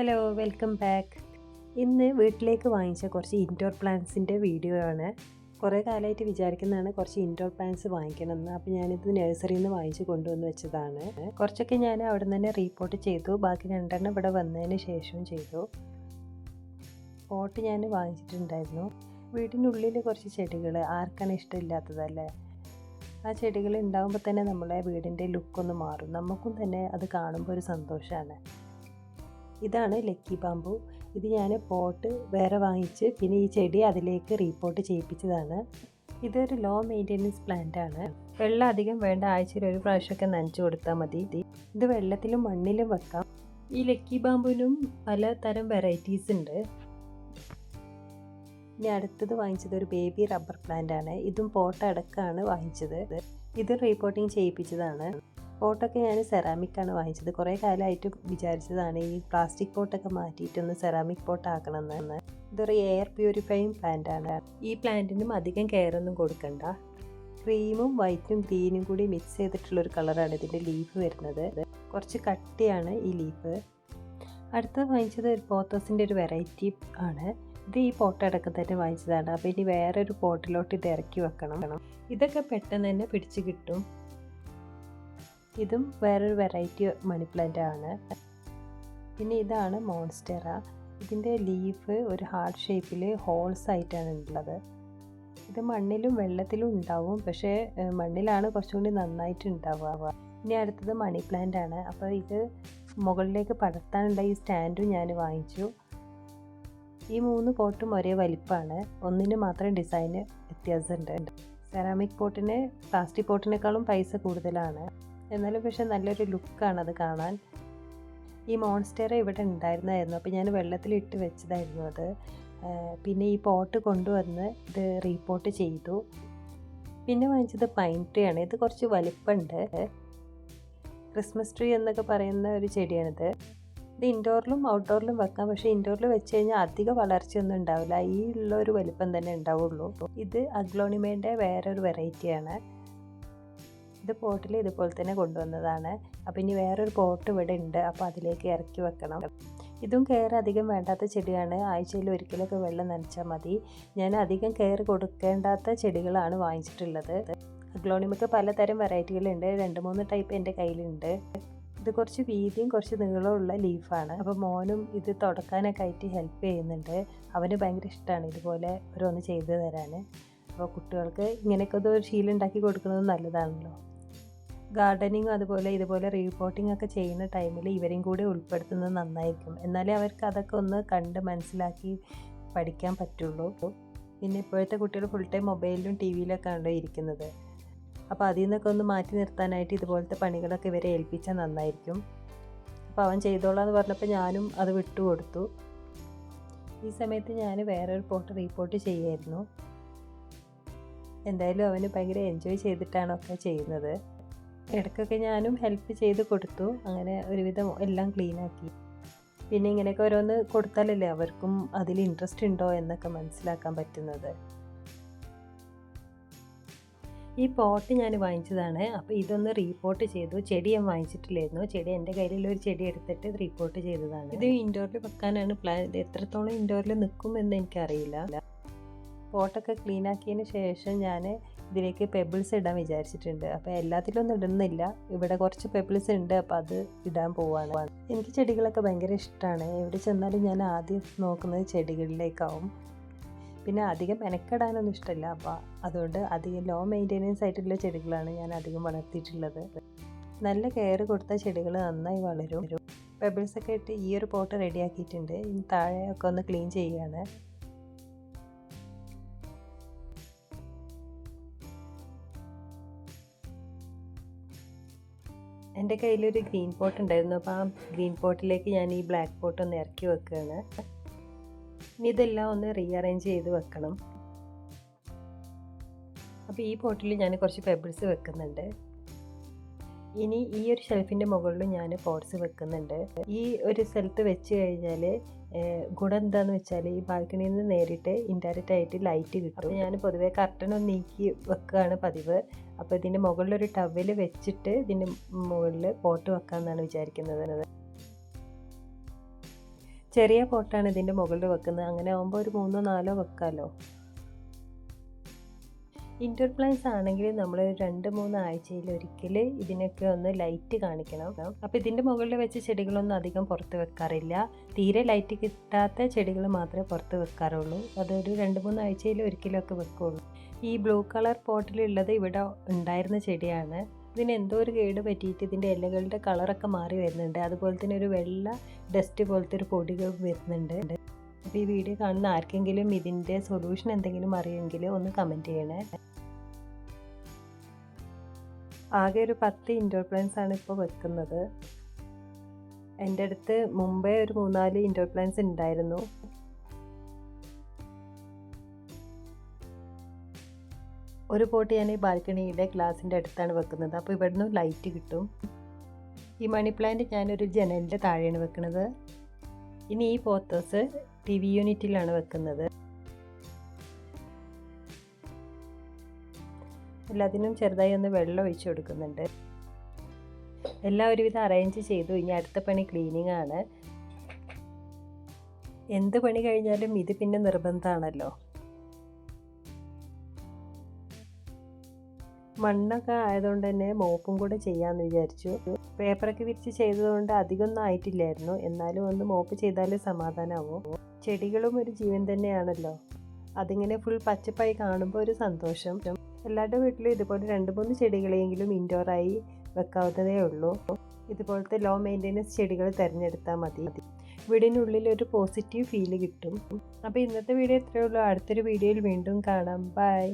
Hello, welcome back. ഇന്ന് വീട്ടിലേക്ക് വാങ്ങിച്ച കുറച്ച് ഇൻഡോർ പ്ലാന്റ്സിൻ്റെ വീഡിയോ ആണ്. കുറേ കാലമായിട്ട് വിചാരിക്കുന്നതാണ് കുറച്ച് ഇൻഡോർ പ്ലാന്റ്സ് വാങ്ങിക്കണമെന്ന്. അപ്പോൾ ഞാനിത് നഴ്സറിയിൽ നിന്ന് വാങ്ങിച്ച് കൊണ്ടുവന്ന് വെച്ചതാണ്. കുറച്ചൊക്കെ ഞാൻ അവിടെ നിന്ന് തന്നെ റീപോർട്ട് ചെയ്തു, ബാക്കി 2 ഇവിടെ വന്നതിന് ശേഷവും ചെയ്തു. പോട്ട് ഞാൻ വാങ്ങിച്ചിട്ടുണ്ടായിരുന്നു. വീടിനുള്ളിൽ കുറച്ച് ചെടികൾ ആർക്കാണ് ഇഷ്ടമില്ലാത്തതല്ലേ. ആ ചെടികൾ ഉണ്ടാകുമ്പോൾ തന്നെ നമ്മളെ വീടിൻ്റെ ലുക്കൊന്ന് മാറും, നമുക്കും തന്നെ അത് കാണുമ്പോൾ ഒരു സന്തോഷമാണ്. ഇതാണ് ലക്കി ബാമ്പു. ഇത് ഞാൻ പോട്ട് വേറെ വാങ്ങിച്ച് പിന്നെ ഈ ചെടി അതിലേക്ക് റീപോർട്ട് ചെയ്യിപ്പിച്ചതാണ്. ഇതൊരു ലോ മെയിൻ്റെനൻസ് പ്ലാന്റ് ആണ്. വെള്ളം അധികം വേണ്ട, ആഴ്ചയിൽ ഒരു പ്രാവശ്യമൊക്കെ നനച്ചു കൊടുത്താൽ മതി. ഇത് വെള്ളത്തിലും മണ്ണിലും വെക്കാം. ഈ ലക്കി ബാമ്പുവിനും പലതരം വെറൈറ്റീസ് ഉണ്ട്. ഇനി അടുത്തത് വാങ്ങിച്ചത് ഒരു ബേബി റബ്ബർ പ്ലാന്റ് ആണ്. ഇതും പോട്ട് അടക്കമാണ് വാങ്ങിച്ചത്. ഇത് റീപോർട്ടിങ് ചെയ്യിപ്പിച്ചതാണ്. പോട്ടൊക്കെ ഞാൻ സെറാമിക്കാണ് വാങ്ങിച്ചത്. കുറേ കാലമായിട്ട് വിചാരിച്ചതാണ് ഈ പ്ലാസ്റ്റിക് പോട്ടൊക്കെ മാറ്റിയിട്ടൊന്ന് സെറാമിക് പോട്ട് ആക്കണമെന്ന്. ഇതൊരു എയർ പ്യൂരിഫൈയിങ് പ്ലാന്റ് ആണ്. ഈ പ്ലാന്റിനും അധികം കെയറൊന്നും കൊടുക്കണ്ട. ക്രീമും വൈറ്റും ഗ്രീനും കൂടി മിക്സ് ചെയ്തിട്ടുള്ളൊരു കളറാണ് ഇതിൻ്റെ ലീഫ് വരുന്നത്. കുറച്ച് കട്ടിയാണ് ഈ ലീഫ്. അടുത്തത് വാങ്ങിച്ചത് ഒരു പോത്തോസിൻ്റെ ഒരു വെറൈറ്റി ആണ്. ഇത് ഈ പോട്ട് അടക്കം തന്നെ വാങ്ങിച്ചതാണ്. അപ്പോൾ ഇനി വേറൊരു പോട്ടിലോട്ട് ഇത് ഇറക്കി വെക്കണം. ഇതൊക്കെ പെട്ടെന്ന് തന്നെ പിടിച്ച് കിട്ടും. ഇതും വേറൊരു വെറൈറ്റി മണി പ്ലാന്റ് ആണ്. പിന്നെ ഇതാണ് മോൺസ്റ്റെറ. ഇതിൻ്റെ ലീഫ് ഒരു ഹാർട്ട് ഷേപ്പിൽ ഹോൾസ് ആയിട്ടാണ് ഉള്ളത്. ഇത് മണ്ണിലും വെള്ളത്തിലും ഉണ്ടാവും, പക്ഷേ മണ്ണിലാണ് കുറച്ചും കൂടി നന്നായിട്ട് ഉണ്ടാവുക. ഇനി അടുത്തത് മണി പ്ലാന്റ് ആണ്. അപ്പോൾ ഇത് മുകളിലേക്ക് പടർത്താനുള്ള ഈ സ്റ്റാൻഡും ഞാൻ വാങ്ങിച്ചു. ഈ 3 പോട്ടും ഒരേ വലിപ്പമാണ്. ഒന്നിന് മാത്രം ഡിസൈന് വ്യത്യാസമുണ്ട്. സെറാമിക് പോട്ടിന് പ്ലാസ്റ്റിക് പോട്ടിനേക്കാളും പൈസ കൂടുതലാണ്, എന്നാലും പക്ഷെ നല്ലൊരു ലുക്കാണ് അത് കാണാൻ. ഈ മോൺസ്റ്റർ ഇവിടെ ഉണ്ടായിരുന്നായിരുന്നു, അപ്പോൾ ഞാൻ വെള്ളത്തിലിട്ട് വെച്ചതായിരുന്നു അത്. പിന്നെ ഈ പോട്ട് കൊണ്ടുവന്ന് ഇത് റീപോർട്ട് ചെയ്തു. പിന്നെ വാങ്ങിച്ചത് പൈൻ ട്രീ ആണ്. ഇത് കുറച്ച് വലിപ്പമുണ്ട്. ക്രിസ്മസ് ട്രീ എന്നൊക്കെ പറയുന്ന ഒരു ചെടിയാണിത്. ഇത് ഇൻഡോറിലും ഔട്ട്ഡോറിലും വെക്കാം, പക്ഷേ ഇൻഡോറിൽ വെച്ച് കഴിഞ്ഞാൽ അധിക വളർച്ചയൊന്നും ഉണ്ടാവില്ല. ഈ ഉള്ള ഒരു വലിപ്പം തന്നെ ഉണ്ടാവുള്ളൂ. ഇത് അഗ്ലോണിമേൻ്റെ വേറൊരു വെറൈറ്റിയാണ്. ഇത് പോട്ടിൽ ഇതുപോലെ തന്നെ കൊണ്ടുവന്നതാണ്. അപ്പോൾ ഇനി വേറൊരു പോട്ട് ഇവിടെ ഉണ്ട്, അപ്പോൾ അതിലേക്ക് ഇറക്കി വെക്കണം. ഇതും കെയർ അധികം വേണ്ടാത്ത ചെടിയാണ്. ആഴ്ചയിൽ ഒരിക്കലൊക്കെ വെള്ളം നനച്ചാൽ മതി. ഞാൻ അധികം കെയർ കൊടുക്കേണ്ടാത്ത ചെടികളാണ് വാങ്ങിച്ചിട്ടുള്ളത്. അഗ്ലോണിമയ്ക്ക് പലതരം വെറൈറ്റികളുണ്ട്. 2-3 ടൈപ്പ് എൻ്റെ കയ്യിലുണ്ട്. ഇത് കുറച്ച് വീതിയും കുറച്ച് നീളമുള്ള ലീഫാണ്. അപ്പോൾ മോനും ഇത് തുടക്കാനൊക്കെ ആയിട്ട് ഹെൽപ്പ് ചെയ്യുന്നുണ്ട്. അവന് ഭയങ്കര ഇഷ്ടമാണ് ഇതുപോലെ ഓരോന്ന് ചെയ്ത് തരാൻ. അപ്പോൾ കുട്ടികൾക്ക് ഇങ്ങനെയൊക്കെ ഒരു ശീലം ഉണ്ടാക്കി കൊടുക്കുന്നത് നല്ലതാണല്ലോ. ഗാർഡനിങ്ങും അതുപോലെ ഇതുപോലെ റീപോർട്ടിംഗ് ഒക്കെ ചെയ്യുന്ന ടൈമിൽ ഇവരെയും കൂടി ഉൾപ്പെടുത്തുന്നത് നന്നായിരിക്കും. എന്നാലേ അവർക്ക് അതൊക്കെ ഒന്ന് കണ്ട് മനസ്സിലാക്കി പഠിക്കാൻ പറ്റുള്ളൂ. പിന്നെ ഇപ്പോഴത്തെ കുട്ടികൾ ഫുൾ ടൈം മൊബൈലിലും ടി വിയിലൊക്കെ ആണല്ലോ ഇരിക്കുന്നത്. അപ്പോൾ അതിൽ നിന്നൊക്കെ ഒന്ന് മാറ്റി നിർത്താനായിട്ട് ഇതുപോലത്തെ പണികളൊക്കെ ഇവരെ ഏൽപ്പിച്ചാൽ നന്നായിരിക്കും. അപ്പോൾ അവൻ ചെയ്തോളാന്ന് പറഞ്ഞപ്പോൾ ഞാനും അത് വിട്ടുകൊടുത്തു. ഈ സമയത്ത് ഞാൻ വേറൊരു പോട്ട് റീപോർട്ട് ചെയ്യായിരുന്നു. എന്തായാലും അവന് ഭയങ്കര എൻജോയ് ചെയ്തിട്ടാണ് ഒക്കെ ചെയ്യുന്നത്. ഇടയ്ക്കൊക്കെ ഞാനും ഹെൽപ്പ് ചെയ്ത് കൊടുത്തു. അങ്ങനെ ഒരുവിധം എല്ലാം ക്ലീനാക്കി. പിന്നെ ഇങ്ങനെയൊക്കെ ഓരോന്ന് കൊടുത്താലല്ലേ അവർക്കും അതിൽ ഇൻട്രസ്റ്റ് ഉണ്ടോ എന്നൊക്കെ മനസ്സിലാക്കാൻ പറ്റുന്നത്. ഈ പോട്ട് ഞാൻ വാങ്ങിച്ചതാണ്. അപ്പോൾ ഇതൊന്ന് റീപോർട്ട് ചെയ്തു. ചെടി ഞാൻ വാങ്ങിച്ചിട്ടില്ലായിരുന്നു. ചെടി എൻ്റെ കയ്യിലുള്ളൊരു ചെടി എടുത്തിട്ട് റീപോർട്ട് ചെയ്തതാണ്. ഇത് ഇൻഡോറിൽ വെക്കാനാണ് പ്ലാൻ. ഇത് എത്രത്തോളം ഇൻഡോറിൽ നിൽക്കും എന്ന് എനിക്കറിയില്ല. പോട്ടൊക്കെ ക്ലീൻ ആക്കിയതിന് ശേഷം ഞാൻ ഇതിലേക്ക് പെബിൾസ് ഇടാൻ വിചാരിച്ചിട്ടുണ്ട്. അപ്പോൾ എല്ലാത്തിലൊന്നും ഇടുന്നില്ല. ഇവിടെ കുറച്ച് പെബിൾസ് ഉണ്ട്, അപ്പോൾ അത് ഇടാൻ പോവാണ്. എനിക്ക് ചെടികളൊക്കെ ഭയങ്കര ഇഷ്ടമാണ്. എവിടെ ചെന്നാലും ഞാൻ ആദ്യം നോക്കുന്നത് ചെടികളിലേക്കാവും. പിന്നെ അധികം മെനക്കെടാനൊന്നും ഇഷ്ടമില്ല. അപ്പോൾ അതുകൊണ്ട് അധികം ലോ മെയിൻ്റെനൻസ് ആയിട്ടുള്ള ചെടികളാണ് ഞാൻ അധികം വളർത്തിയിട്ടുള്ളത്. നല്ല കെയർ കൊടുത്ത ചെടികൾ നന്നായി വളരും. പെബിൾസൊക്കെ ഇട്ട് ഈ ഒരു പോട്ട് റെഡിയാക്കിയിട്ടുണ്ട്. ഇനി താഴെയൊക്കെ ഒന്ന് ക്ലീൻ ചെയ്യുകയാണ്. എൻ്റെ കയ്യിലൊരു ഗ്രീൻ പോട്ട് ഉണ്ടായിരുന്നു. അപ്പോൾ ആ ഗ്രീൻ പോട്ടിലേക്ക് ഞാൻ ഈ ബ്ലാക്ക് പോട്ട് ഒന്ന് ഇറക്കി വെക്കുകയാണ്. ഇനി ഇതെല്ലാം ഒന്ന് റീഅറേഞ്ച് ചെയ്ത് വെക്കണം. അപ്പോൾ ഈ പോട്ടിൽ ഞാൻ കുറച്ച് പെബിൾസ് വെക്കുന്നുണ്ട്. ഇനി ഈ ഒരു ഷെൽഫിൻ്റെ മുകളിൽ ഞാൻ പോട്ട്സ് വെക്കുന്നുണ്ട്. ഈ ഒരു സ്ഥലത്ത് വെച്ച് കഴിഞ്ഞാൽ ഗുണം എന്താണെന്ന് വെച്ചാൽ ഈ ബാൽക്കണിയിൽ നിന്ന് നേരിട്ട് ഇൻഡയറക്റ്റ് ആയിട്ട് ലൈറ്റ് കിട്ടും. ഞാൻ പൊതുവേ കർട്ടനൊന്ന് നീക്കി വെക്കുകയാണ് പതിവ്. അപ്പോൾ ഇതിൻ്റെ മുകളിലൊരു ടവൽ വെച്ചിട്ട് ഇതിൻ്റെ മുകളിൽ പോട്ട് വെക്കാമെന്നാണ് വിചാരിക്കുന്നത്. ചെറിയ പോട്ടാണ് ഇതിൻ്റെ മുകളിൽ വെക്കുന്നത്. അങ്ങനെ ആകുമ്പോൾ ഒരു 3-4 വെക്കാമല്ലോ. ഇൻഡോർ പ്ലാന്റ്സ് ആണെങ്കിൽ നമ്മൾ 2-3 ആഴ്ചയിൽ ഒരിക്കൽ ഇതിനൊക്കെ ഒന്ന് ലൈറ്റ് കാണിക്കണം. അപ്പോൾ ഇതിൻ്റെ മുകളിൽ വെച്ച ചെടികളൊന്നും അധികം പുറത്ത് വെക്കാറില്ല. തീരെ ലൈറ്റ് കിട്ടാത്ത ചെടികൾ മാത്രമേ പുറത്ത് വെക്കാറുള്ളൂ. അതൊരു 2-3 ആഴ്ചയിൽ ഒരിക്കലൊക്കെ വെക്കുള്ളൂ. ഈ ബ്ലൂ കളർ പോട്ടിലുള്ളത് ഇവിടെ ഉണ്ടായിരുന്ന ചെടിയാണ്. ഇതിന് എന്തോ ഒരു കേട് പറ്റിയിട്ട് ഇതിൻ്റെ ഇലകളുടെ കളറൊക്കെ മാറി വരുന്നുണ്ട്. അതുപോലെ തന്നെ ഒരു വെള്ള ഡസ്റ്റ് പോലത്തെ ഒരു പൊടികൾ വരുന്നുണ്ട്. അപ്പോൾ ഈ വീഡിയോ കാണുന്ന ആർക്കെങ്കിലും ഇതിൻ്റെ സൊല്യൂഷൻ എന്തെങ്കിലും അറിയുമെങ്കിൽ ഒന്ന് കമൻറ്റ് ചെയ്യണേ. ആകെ ഒരു 10 ഇൻഡോർ പ്ലാന്റ്സ് ആണ് ഇപ്പോൾ വെക്കുന്നത്. എൻ്റെ അടുത്ത് മുമ്പേ ഒരു 3-4 ഇൻഡോർ പ്ലാന്റ്സ് ഉണ്ടായിരുന്നു. ഒരു പോട്ട് ഞാൻ ഈ ബാൽക്കണിയുടെ ഗ്ലാസിൻ്റെ അടുത്താണ് വെക്കുന്നത്. അപ്പോൾ ഇവിടുന്ന് ലൈറ്റ് കിട്ടും. ഈ മണി പ്ലാന്റ് ഞാനൊരു ജനലിൻ്റെ താഴെയാണ് വെക്കുന്നത്. ഇനി ഈ പോത്തോസ് TV യൂണിറ്റിലാണ് വെക്കുന്നത്. എല്ലാത്തിനും ചെറുതായി ഒന്ന് വെള്ളം ഒഴിച്ചു കൊടുക്കുന്നുണ്ട്. എല്ലാം ഒരുവിധം അറേഞ്ച് ചെയ്തു. ഇനി അടുത്ത പണി ക്ലീനിങ് ആണ്. എന്ത് പണി കഴിഞ്ഞാലും ഇത് പിന്നെ നിർബന്ധമാണല്ലോ. മണ്ണൊക്കെ ആയതുകൊണ്ട് തന്നെ മോപ്പും കൂടെ ചെയ്യാമെന്ന് വിചാരിച്ചു. പേപ്പറൊക്കെ വിരിച്ച് ചെയ്തതുകൊണ്ട് അധികമൊന്നും ആയിട്ടില്ലായിരുന്നു. എന്നാലും ഒന്ന് മോപ്പ് ചെയ്താൽ സമാധാനമാവും. ചെടികളും ഒരു ജീവൻ തന്നെയാണല്ലോ. അതിങ്ങനെ ഫുൾ പച്ചപ്പായി കാണുമ്പോൾ ഒരു സന്തോഷം. എല്ലാവരുടെ വീട്ടിലും ഇതുപോലെ 2-3 ചെടികളെങ്കിലും ഇൻഡോറായി വെക്കാവുന്നതേ ഉള്ളൂ. ഇതുപോലത്തെ ലോ മെയിൻ്റെനൻസ് ചെടികൾ തിരഞ്ഞെടുത്താൽ മതി. വീടിനുള്ളിൽ ഒരു പോസിറ്റീവ് ഫീല് കിട്ടും. അപ്പോൾ ഇന്നത്തെ വീഡിയോ ഇത്രയേ ഉള്ളൂ. അടുത്തൊരു വീഡിയോയിൽ വീണ്ടും കാണാം. ബൈ.